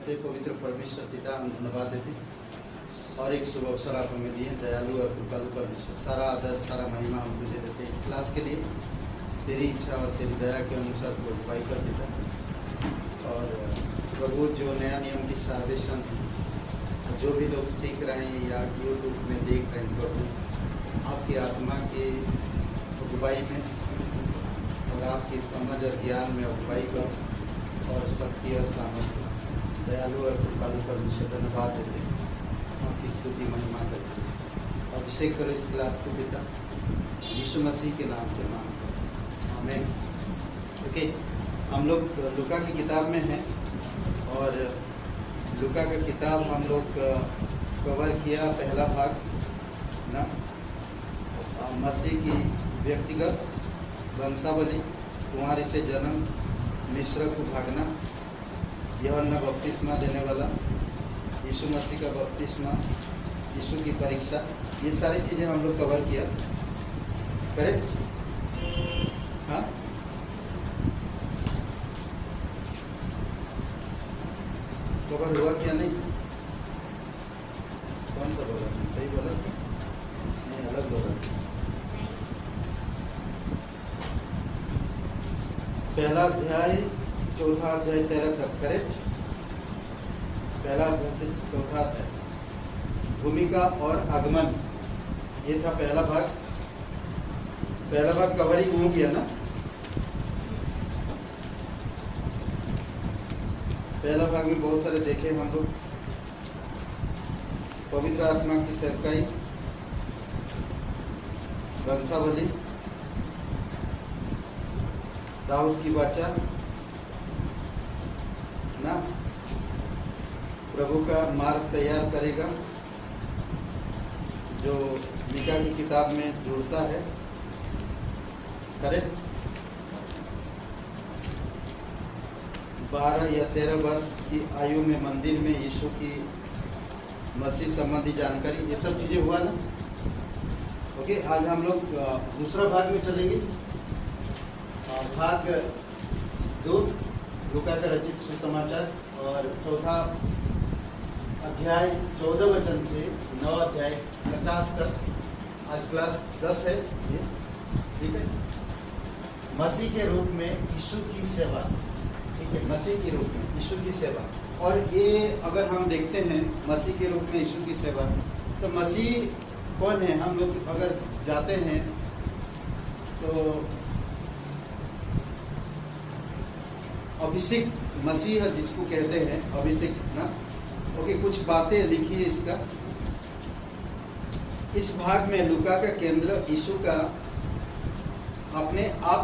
करते पवित्र परमेश्वर पिता हम धन्यवाद देते और एक शुभ अवसर आप हमें दिए। दयालु और कृपालु परमेश्वर, सारा आदर सारा महिमा हम तुझे देते इस क्लास के लिए। तेरी इच्छा और तेरी दया के अनुसार प्रोवाइड कर देता। और प्रभु जो नया नियम की सार्वेशन जो भी लोग सीख रहे हैं या यूट्यूब में देख रहे हैं, प्रभु आपकी आत्मा के अगुवाई में और आपकी समझ और ज्ञान में अगुवाई करो और शक्ति और सामर्थ्य दयालु और कृपालु परमेश्वर धन्यवाद देते हैं। आपकी स्तुति महिमा करते हैं। अभिषेक करो इस क्लास को पिता, यीशु मसीह के नाम से मांगते हैं, आमीन। ओके, हम लोग लूका की किताब में हैं और लूका का किताब हम लोग कवर किया पहला भाग ना, मसीह की व्यक्तिगत वंशावली, कुंवारी से जन्म, मिस्र को भागना, यूहन्ना बपतिस्मा देने वाला, यीशु मसीह का बपतिस्मा, यीशु की परीक्षा, ये सारी चीज़ें हम लोग कवर किया। करेक्ट? हाँ, कवर हुआ क्या? नहीं, कौन सा बोला? सही बोला नहीं, अलग बोला। पहला अध्याय चौथा अध्याय 13 तक, करेक्ट? पहला अध्याय से चौथा अध्याय, भूमिका और आगमन, ये था पहला भाग। पहला भाग कवरिंग हो गया ना। पहला भाग में बहुत सारे देखे हम लोग, पवित्र आत्मा की सेवकाई, वंशावली, दाऊद की वाचा ना, प्रभु का मार्ग तैयार करेगा जो मीका की किताब में जुड़ता है, करेक्ट? 12 या 13 वर्ष की आयु में मंदिर में यीशु की मसीह संबंधी जानकारी, ये सब चीजें हुआ ना। ओके, आज हम लोग दूसरा भाग में चलेंगे। भाग 2 लूका का रचित सुसमाचार, और चौथा अध्याय 14 वचन से 9 अध्याय 50 तक। आज क्लास 10 है ये, ठीक है? मसीह के रूप में यीशु की सेवा, ठीक है? मसीह के रूप में यीशु की सेवा। और ये अगर हम देखते हैं मसीह के रूप में यीशु की सेवा, तो मसीह कौन है? हम लोग अगर जाते हैं तो अभिषेक मसीह जिसको कहते हैं, अभिषेक ना। ओके, कुछ बातें लिखी है इसका। इस भाग में लूका का केंद्र यीशु का अपने आप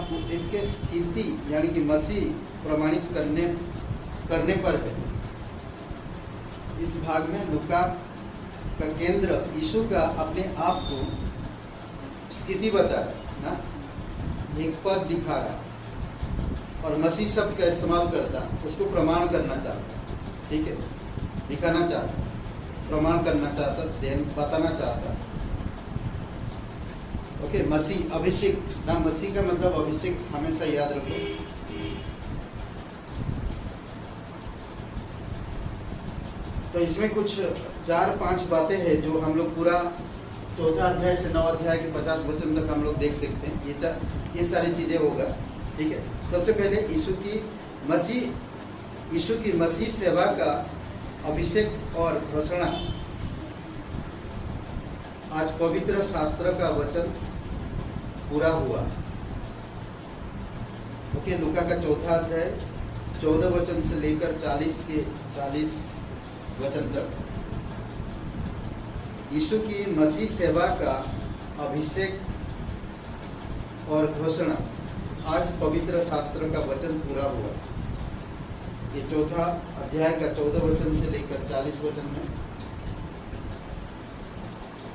को इसके स्थिति यानी कि मसीह प्रमाणित करने पर है। इस भाग में लूका का केंद्र यीशु का अपने आप को स्थिति बता रहा ना, एक पद दिखा रहा, और मसीह शब्द का इस्तेमाल करता, उसको प्रमाण करना चाहता, ठीक है? दिखाना चाहता, प्रमाण करना चाहता, बताना चाहता। ओके, मसीह अभिषेक ना, मसीह का मतलब अभिषेक, हमेशा याद रखो। तो इसमें कुछ 4-5 बातें हैं जो हम लोग पूरा चौथा अध्याय से 9 अध्याय के 50 वचन तक हम लोग देख सकते हैं। ये सारी चीजें होगा, ठीक है? सबसे पहले यीशु की मसीह सेवा का अभिषेक और घोषणा। आज पवित्र शास्त्र का वचन पूरा हुआ। ओके, लूका का चौथा अध्याय 14 वचन से लेकर 40 वचन तक यीशु की मसीह सेवा का अभिषेक और घोषणा। आज पवित्र शास्त्र का वचन पूरा हुआ। ये चौथा अध्याय का 14 वचन से लेकर 40 वचन में।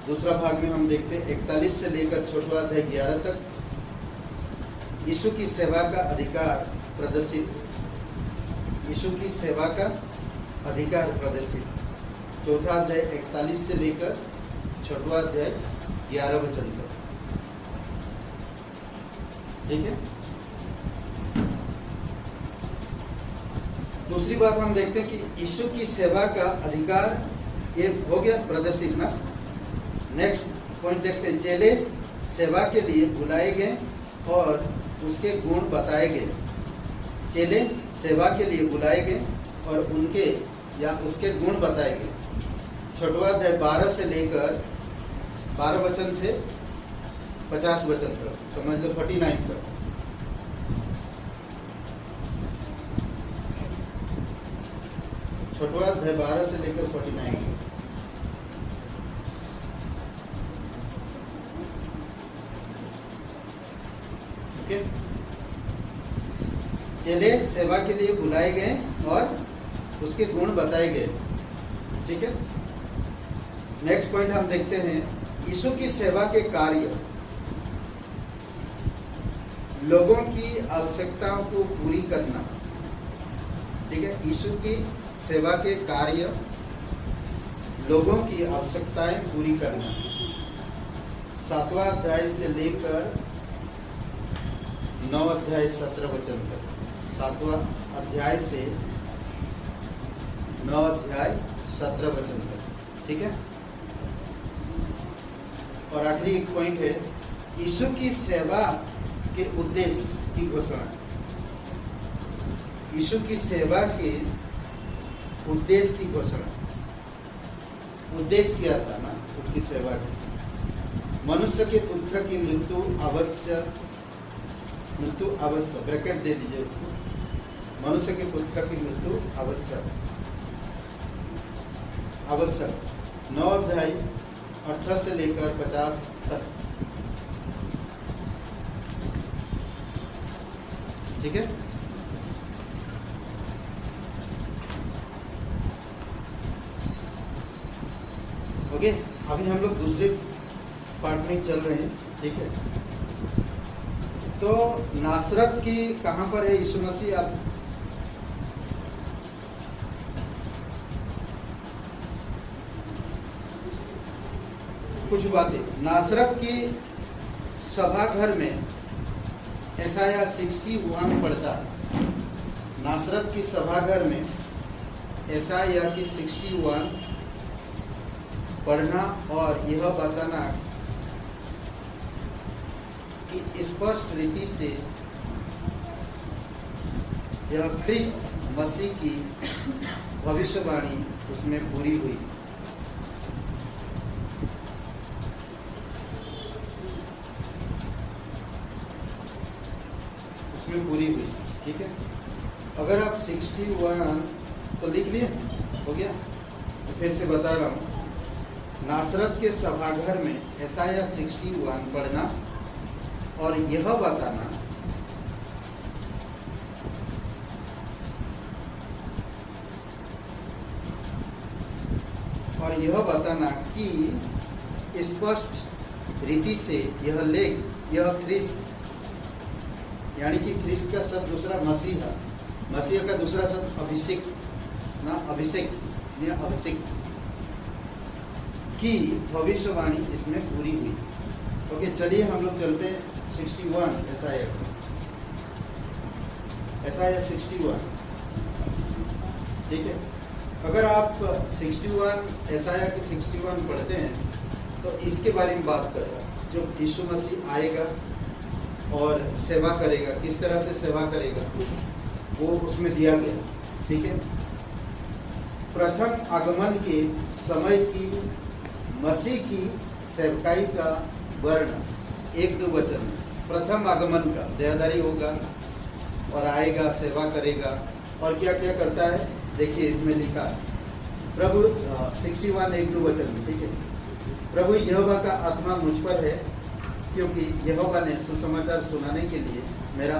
दूसरा भाग में हम देखते हैं 41 से लेकर छठवां अध्याय 11 तक यीशु की सेवा का अधिकार प्रदर्शित। यीशु की सेवा का अधिकार प्रदर्शित। चौथा अध्याय 41 से लेकर छठवां अध्याय 11 वचन तक, ठीक है? दूसरी बात हम देखते हैं कि यीशु की सेवा का अधिकार ये हो गया प्रदर्शित ना। नेक्स्ट पॉइंट देखते हैं, चेले सेवा के लिए बुलाए गए और उसके गुण बताए गए। चेले सेवा के लिए बुलाए गए और उनके या उसके गुण बताए गए। छठवां अध्याय 12 से लेकर 12 वचन से 50 वचन तक, समझ लो 49 तक। छठवां अध्याय 12 से लेकर 49 तक। ओके, चेले सेवा के लिए बुलाए गए और उसके गुण बताए गए। ठीक है, नेक्स्ट पॉइंट हम देखते हैं, यीशु की सेवा के कार्य लोगों की आवश्यकताओं को पूरी करना। ठीक है, यीशु की सेवा के कार्य लोगों की आवश्यकताएं पूरी करना। 7वां अध्याय से लेकर 9 अध्याय 17 वचन तक। 7वां अध्याय से 9 अध्याय 17 वचन तक। ठीक है, और आखिरी एक पॉइंट है, यीशु की सेवा के उद्देश्य की घोषणा। यीशु की सेवा के उद्देश्य की घोषणा। उद्देश्य क्या था ना उसकी सेवा की? मनुष्य के पुत्र की मृत्यु अवश्य, ब्रैकेट दे दीजिए उसको, मनुष्य के पुत्र की मृत्यु आवश्यक। 9 अध्याय 18 से लेकर 50 तक। ठीक है, ओके, अभी हम लोग दूसरे पार्ट में चल रहे हैं। ठीक है, तो नासरत की कहां पर है यीशु मसीह? अब कुछ बातें, नासरत की सभा घर में यशायाह 61 पढ़ता। नासरत की सभा घर में यशायाह की 61 पढ़ना और यह बताना कि स्पष्ट रीति से यह ख्रिस्त मसीह की भविष्यवाणी उसमें पूरी हुई। पूरी हुई। ठीक है, अगर आप 61 तो लिख लिए, हो गया। तो फिर से बता रहा हूं, नासरत के सभाघर में यशायाह 61 पढ़ना और यह बताना कि स्पष्ट रीति से यह लेख, यह ख्रिस्त, यानी कि ख्रिस्त का शब्द दूसरा मसीह, मसीह का दूसरा शब्द अभिषेक ना, अभिषेक की भविष्यवाणी इसमें पूरी हुई। ओके, चलिए हम लोग चलते हैं 61 यशायाह 61। ठीक है, अगर आप 61 यशायाह की 61 पढ़ते हैं तो इसके बारे में बात कर रहा है, जो यीशु मसीह आएगा और सेवा करेगा, किस तरह से सेवा करेगा वो उसमें दिया गया। ठीक है, प्रथम आगमन के समय की मसीह की सेवकाई का वर्ण 1-2 वचन में। प्रथम आगमन का देहधारी होगा और आएगा, सेवा करेगा और क्या क्या करता है, देखिए इसमें लिखा है प्रभु 61 1-2 वचन में। ठीक है, प्रभु यहोवा का आत्मा मुझ पर है, क्योंकि यहोवा ने सुसमाचार सुनाने के लिए मेरा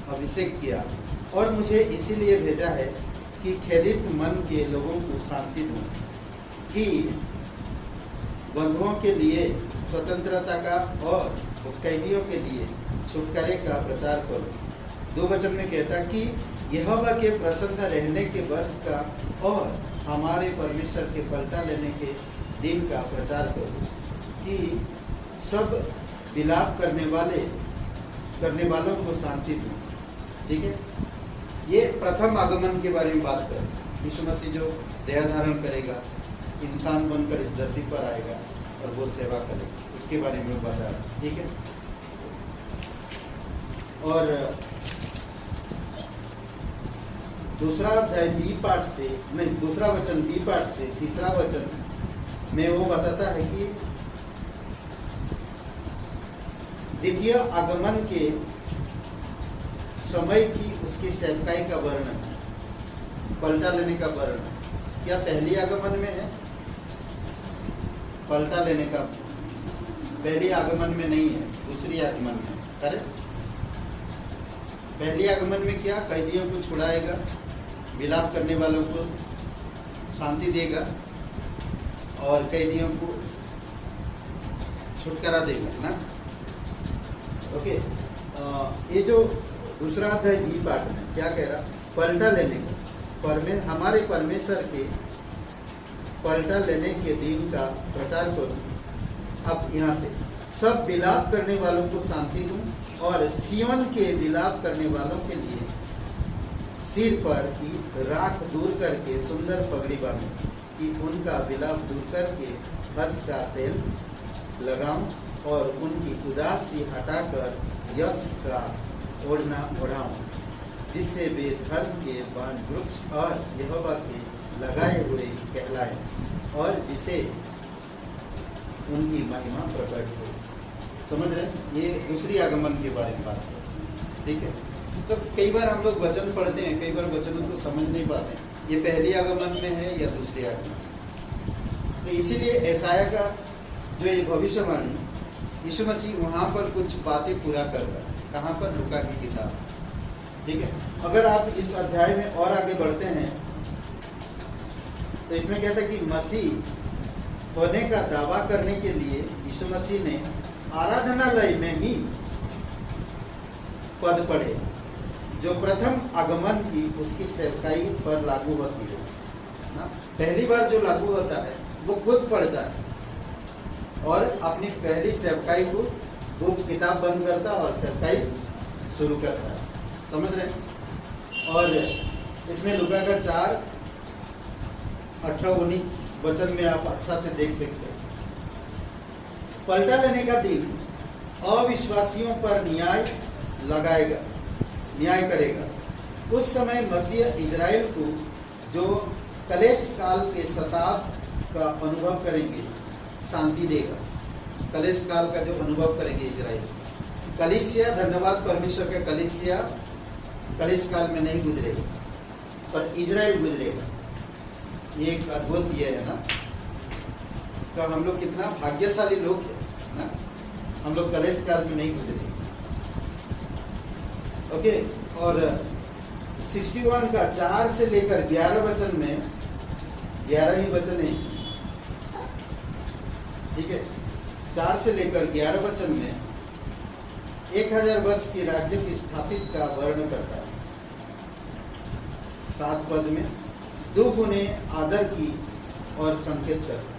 अभिषेक किया और मुझे इसीलिए भेजा है कि खेदित मन के लोगों को शांति दूं, कि बंधुओं के लिए स्वतंत्रता का और कैदियों के लिए छुटकारे का प्रचार करो। 2 वचन में कहता कि यहोवा के प्रसन्न रहने के वर्ष का और हमारे परमेश्वर के पलटा लेने के दिन का प्रचार करो, कि सब विलाप करने वालों को शांति दूं। ठीक है, ये प्रथम आगमन के बारे में बात करें। यीशु मसीह जो देह धारण करेगा, इंसान बनकर इस धरती पर आएगा और वो सेवा करेगा, उसके बारे में बता रहा है। ठीक है। और दूसरा अध्याय बी पार्ट से, नहीं दूसरा वचन बी पार्ट से तीसरा वचन में वो बताता है कि द्वितीय आगमन के समय की उसकी सेवकाई का वर्णन, पलटा लेने का वर्णन। क्या पहली आगमन में है? पलटा लेने का पहली आगमन में नहीं है, दूसरी आगमन में। करेक्ट। पहली आगमन में क्या? कैदियों को छुड़ाएगा, विलाप करने वालों को शांति देगा और कैदियों को छुटकारा देगा ना। ओके। ये जो दूसरा अध्याय बी पार्ट में क्या कह रहा? पलटा लेने का, हमारे परमेश्वर के पलटा लेने के दिन का प्रचार करूं। अब यहाँ से सब विलाप करने वालों को शांति दूं और सिय्योन के विलाप करने वालों के लिए सिर पर की राख दूर करके सुंदर पगड़ी बांधूं, कि उनका विलाप दूर करके हर्ष का तेल लगाऊं और उनकी उदासी हटाकर यश का ओढ़ना ओढ़ाऊं, जिससे वे धर्म के वन वृक्ष और यहोवा के लगाए हुए कहलाएं और जिसे उनकी महिमा प्रकट हो। समझ रहे? ये दूसरी आगमन के बारे में बात है। ठीक है। तो कई बार हम लोग वचन पढ़ते हैं, कई बार वचनों को समझ नहीं पाते, ये पहली आगमन में है या दूसरी आगमन। तो इसीलिए यशायाह का जो ये भविष्यवाणी, यीशु मसीह वहाँ पर कुछ बातें पूरा कर रहा है। कहाँ पर? लूका की किताब। ठीक है। अगर आप इस अध्याय में और आगे बढ़ते हैं तो इसमें कहता है कि मसीह होने का दावा करने के लिए यीशु मसीह ने आराधनालय में ही पद पढ़े, जो प्रथम आगमन की उसकी सेवकाई पर लागू होती है ना। पहली बार जो लागू होता है वो खुद पढ़ता है और अपनी पहली सेवकाई को बुक किताब बंद करता है और सेवकाई शुरू करता है। समझ रहे हैं? और इसमें लूका का 4:18-19 वचन में आप अच्छा से देख सकते हैं। पलटा लेने का दिन अविश्वासियों पर न्याय लगाएगा, न्याय करेगा। उस समय मसीह इजराइल को जो कलेश काल के सताव का अनुभव करेंगे शांति देगा। कलेश काल का जो अनुभव करेंगे इजराइल, कलीसिया, धन्यवाद परमेश्वर के, कलीसिया कलेश काल में नहीं गुजरेगा पर इजराइल गुजरेगा। ये एक अद्भुत ये है ना। तो हम लोग कितना भाग्यशाली लोग हैं ना, हम लोग कलेश काल में नहीं गुजरे। ओके। और 61 का 4 से लेकर 11 वचन में, 11 ही वचन है। ठीक है। 4 से लेकर 11 वचन में 1000 वर्ष की राज्य की स्थापित का वर्णन करता है। 7 पद में दुगुने आदर की और संकेत करता है,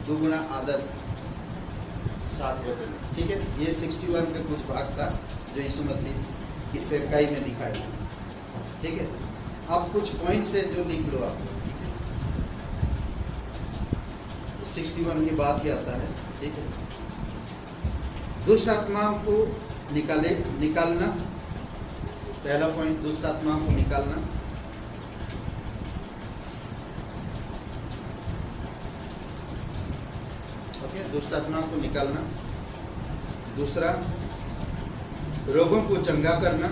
दुगुना आदर 7 वचन में। ठीक है। ये 61 का कुछ भाग था जो यीशु मसीह की सेवकाई में दिखाया। ठीक है। आप कुछ पॉइंट से जो लिख लो आप। 61 की बात ही आता है। ठीक है। दुष्ट आत्माओं को निकालना। पहला पॉइंट, दुष्ट आत्माओं को निकालना। ओके, दुष्ट आत्माओं को निकालना। दूसरा, रोगों को चंगा करना।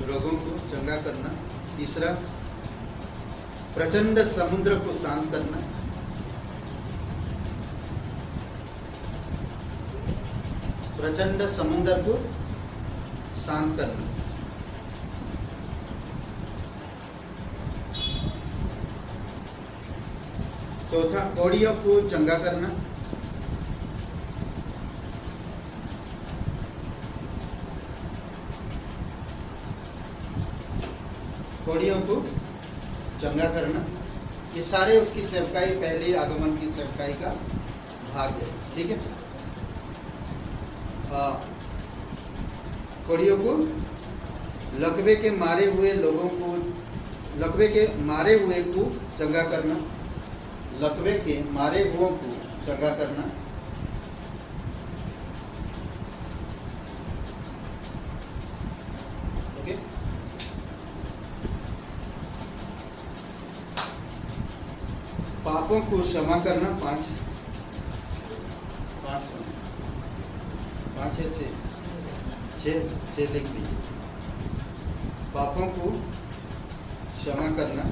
रोगों को चंगा करना। तीसरा, प्रचंड समुद्र को शांत करना। प्रचंड समुद्र को शांत करना। चौथा, कौड़ियों को चंगा करना। कौड़ियों को चंगा करना। ये सारे उसकी सेवकाई, पहले आगमन की सेवकाई का भाग है। ठीक है। कोढ़ियों को लकवे के मारे हुए लोगों को, लकवे के मारे हुए को चंगा करना, लकवे के मारे हुओं को चंगा करना, ओके। पापों को क्षमा करना, 5 है 6 लिख लीजिए। पापों को क्षमा करना,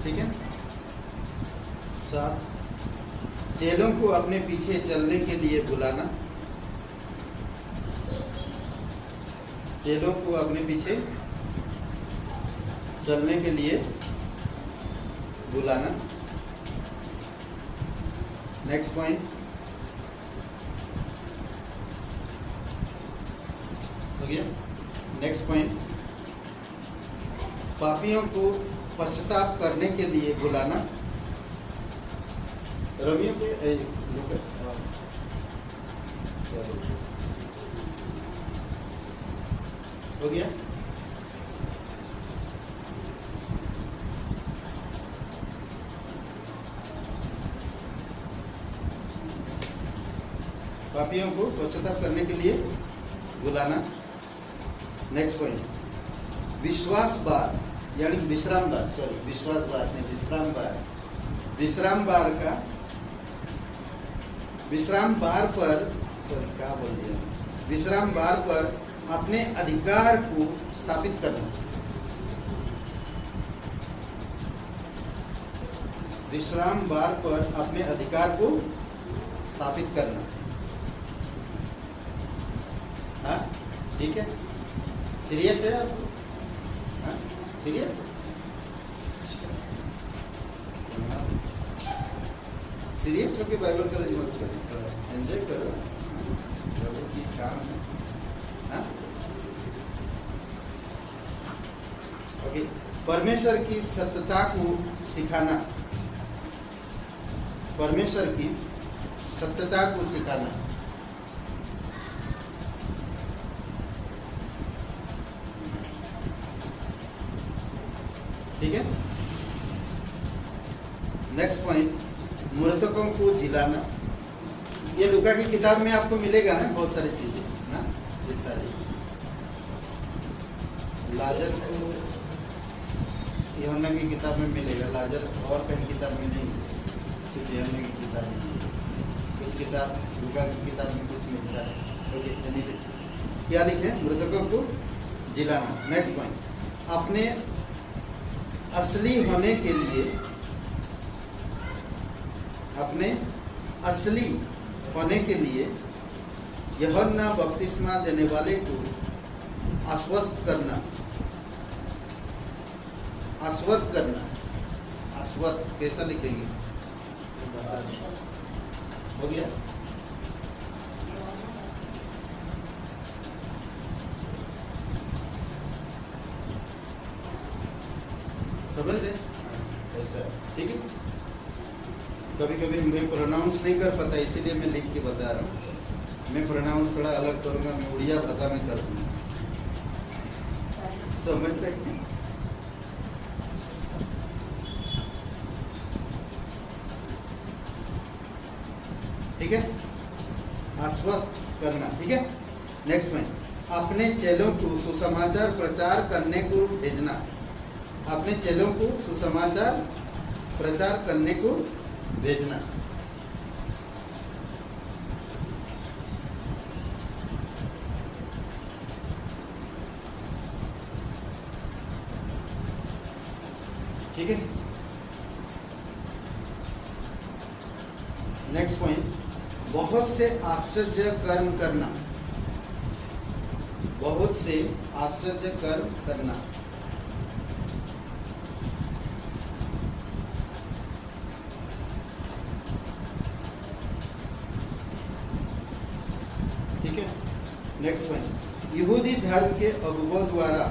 ठीक है। 7 चेलों को अपने पीछे चलने के लिए बुलाना, चेलों को अपने पीछे चलने के लिए बुलाना। नेक्स्ट पॉइंट, हो गया। नेक्स्ट पॉइंट, पापियों को पश्चाताप करने के लिए बुलाना। रवियों के हो गया। पापियों को पश्चाताप करने के लिए बुलाना। नेक्स्ट पॉइंट, विश्वास बार यानी विश्राम बार, सॉरी विश्वास बार नहीं, विश्राम बार, विश्राम बार का, विश्राम बार पर, सॉरी क्या बोल दिया, विश्राम बार पर अपने अधिकार को स्थापित करना, विश्राम बार पर अपने अधिकार को स्थापित करना। हाँ ठीक है, सीरियस है आप? हाँ सीरियस, सीरियस होकर बाइबल कॉलेज मत करो, एंजॉय करो, प्रभु की काम है। हाँ ओके। परमेश्वर की सत्यता को सिखाना, परमेश्वर की सत्यता को सिखाना, ठीक है। नेक्स्ट पॉइंट, मृतकों को जिलाना। ये लूका की किताब में आपको मिलेगा ना बहुत सारी चीजें ना, ये सारी। लाजर को यूहन्ना की किताब में मिलेगा, लाजर और कहीं किताब में नहीं, सिर्फ यूहन्ना की किताब में। कुछ किताब लूका की किताब में कुछ मिलता है। ओके, क्या लिखे? मृतकों को जिलाना। नेक्स्ट पॉइंट, अपने असली होने के लिए, अपने असली होने के लिए यूहन्ना बपतिस्मा देने वाले को आश्वस्त करना, आश्वस्त करना, आश्वस्त कैसा लिखेंगे? हो गया। समझ गए? ऐसा ठीक है। कभी कभी मैं प्रोनाउंस नहीं कर पाता, इसीलिए मैं लिख के बता रहा हूँ। मैं प्रोनाउंस थोड़ा अलग करूंगा, मैं उड़िया भाषा में कर दूंगा, समझ रहे? ठीक है, आश्वस्त करना। ठीक है। नेक्स्ट में, अपने चेलों को सुसमाचार प्रचार करने को भेजना, अपने चेलों को सुसमाचार प्रचार करने को भेजना। ठीक है। नेक्स्ट पॉइंट, बहुत से आश्चर्य कर्म करना, बहुत से आश्चर्य कर्म करना। ठीक है। नेक्स्ट पॉइंट, यहूदी धर्म के अगुवों द्वारा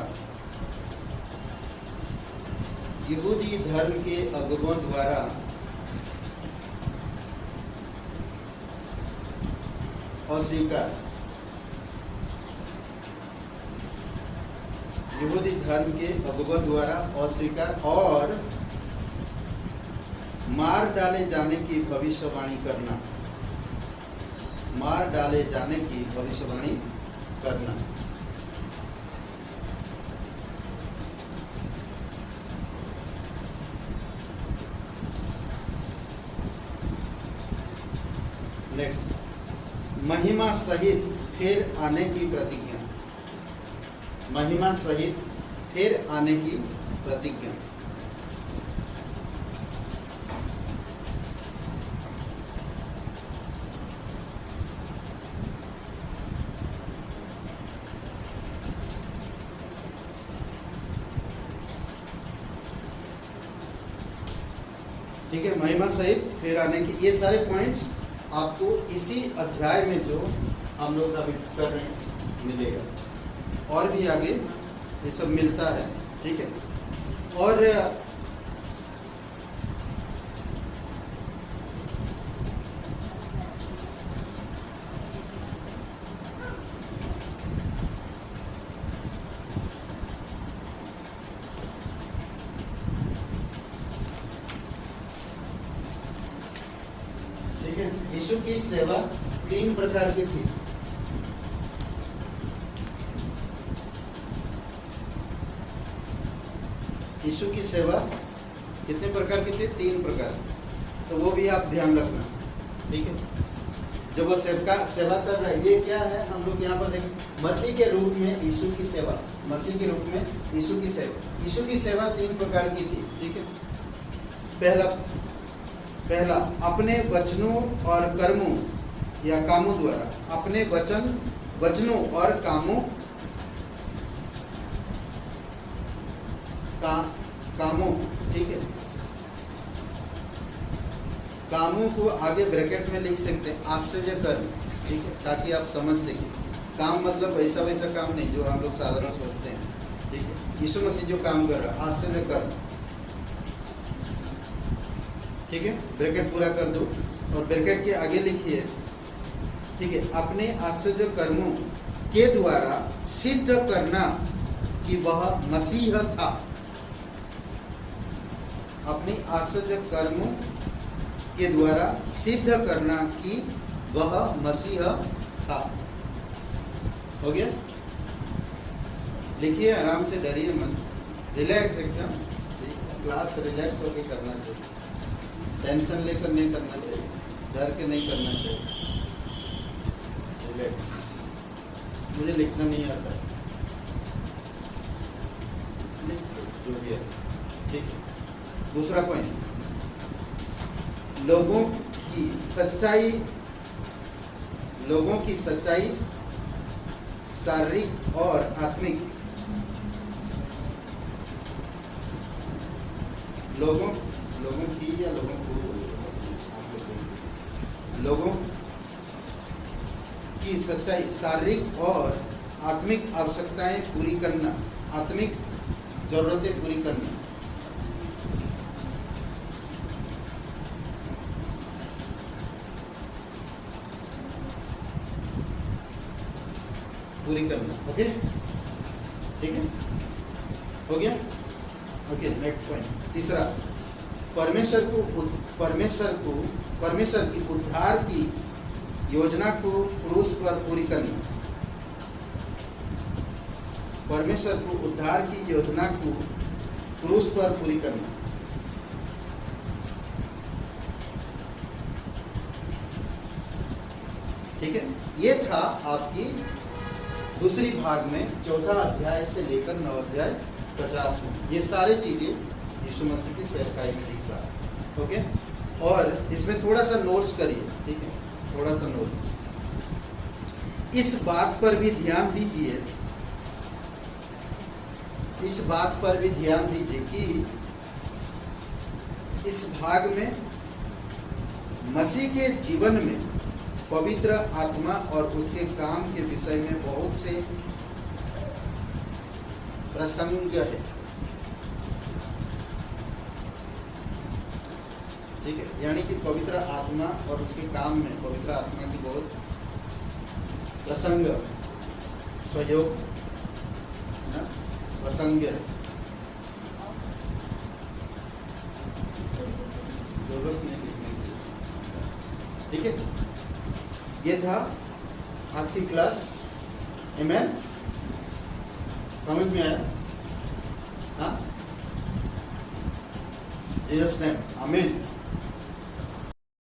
यहूदी धर्म के अगुवों द्वारा अस्वीकार, यहूदी धर्म के अगुवों द्वारा अस्वीकार और मार डाले जाने की भविष्यवाणी करना, मार डाले जाने की भविष्यवाणी करना। नेक्स्ट, महिमा सहित फिर आने की प्रतिज्ञा, महिमा सहित फिर आने की प्रतिज्ञा। ठीक है, महिमा सहित फिर आने की, ये सारे पॉइंट्स आपको इसी अध्याय में जो हम लोग अभी कर रहे हैं मिलेगा, और भी आगे ये सब मिलता है। ठीक है, और यीशु की सेवा 3 प्रकार की थी। यीशु की सेवा कितने प्रकार की थी? 3 प्रकार। तो वो भी आप ध्यान रखना। ठीक है, जब वो सेवा कर रहा है, ये क्या है हम लोग यहाँ पर देखें, मसीह के रूप में यीशु की सेवा, मसीह के रूप में यीशु की सेवा। यीशु की सेवा 3 प्रकार की थी। ठीक है, पहला अपने वचनों और कर्मों या कामों द्वारा, अपने वचनों और कामों, ठीक है, कामों को आगे ब्रैकेट में लिख सकते हैं, आश्चर्य कर्म। ठीक है, ताकि आप समझ सकें। काम मतलब वैसा काम नहीं जो हम लोग साधारण सोचते हैं। ठीक है, यीशु मसीह जो काम कर रहा है, आश्चर्य कर्म। ठीक है, ब्रैकेट पूरा कर दो और ब्रैकेट के आगे लिखिए। ठीक है, अपने आश्चर्य कर्मों के द्वारा सिद्ध करना कि वह मसीह था। अपने आश्चर्य कर्मों के द्वारा सिद्ध करना कि वह मसीह था। हो गया? लिखिए, आराम से, डरिए मत, रिलैक्स एकदम। क्लास रिलैक्स होकर करना चाहिए, टेंशन लेकर नहीं करना चाहिए, डर के नहीं करना चाहिए। रिलैक्स। मुझे लिखना नहीं आता, जो भी है। ठीक है, दूसरा पॉइंट, लोगों की सच्चाई शारीरिक और आत्मिक, लोगों की या लोगों की सच्चाई शारीरिक और आत्मिक आवश्यकताएं पूरी करना, आत्मिक जरूरतें पूरी करना। ओके, ठीक है, हो गया। ओके, नेक्स्ट पॉइंट, तीसरा, परमेश्वर की उद्धार की योजना को क्रूस पर पूरी करना। परमेश्वर को उद्धार की योजना को क्रूस पर पूरी करना। ठीक है, ये था आपकी दूसरी भाग में, चौथा अध्याय से लेकर 9 अध्याय 50 में। ये सारी चीजें यीशु मसीह की सेवकाई में दिख रहा है। ओके, और इसमें थोड़ा सा नोट्स करिए। ठीक है, थोड़ा सा नोट्स। इस बात पर भी ध्यान दीजिए, इस बात पर भी ध्यान दीजिए कि इस भाग में मसीह के जीवन में पवित्र आत्मा और उसके काम के विषय में बहुत से प्रसंग है। यानी कि पवित्र आत्मा और उसके काम में पवित्र आत्मा की बहुत प्रसंग सहयोग ना प्रसंग है, जरूरत नहीं लिखने की। ठीक है, ये था आज की क्लास। आमेन, समझ में आया? हाँ, जीसस नेम, आमीन।